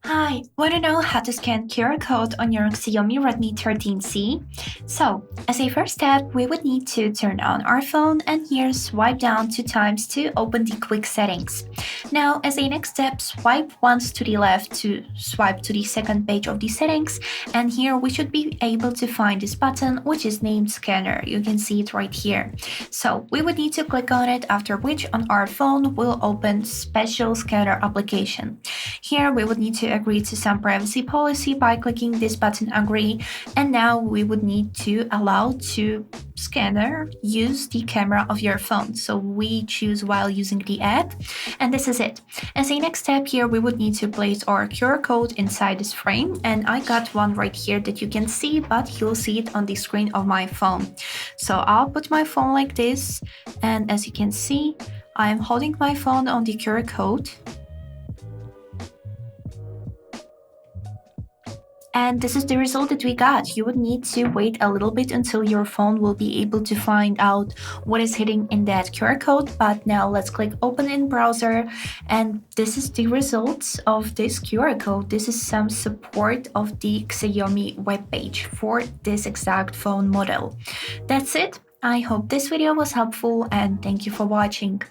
Hi, want to know how to scan QR code on your Xiaomi Redmi 13C? So, as a first step, we would need to turn on our phone and here swipe down 2 times to open the quick settings. Now, as a next step, swipe once to the left to swipe to the second page of the settings, and here we should be able to find this button which is named scanner. You can see it right here. So, we would need to click on it, after which on our phone will open special scanner application. Here we would need to agree to some privacy policy by clicking this button agree, and now we would need to allow to scanner use the camera of your phone. So we choose while using the app, and this is it. As a next step here, we would need to place our QR code inside this frame, and I got one right here that you can see, but you'll see it on the screen of my phone. So I'll put my phone like this, and as you can see, I'm holding my phone on the QR code. And this is the result that we got. You would need to wait a little bit until your phone will be able to find out what is hidden in that QR code. But now let's click open in browser. And this is the results of this QR code. This is some support of the Xiaomi webpage for this exact phone model. That's it. I hope this video was helpful and thank you for watching.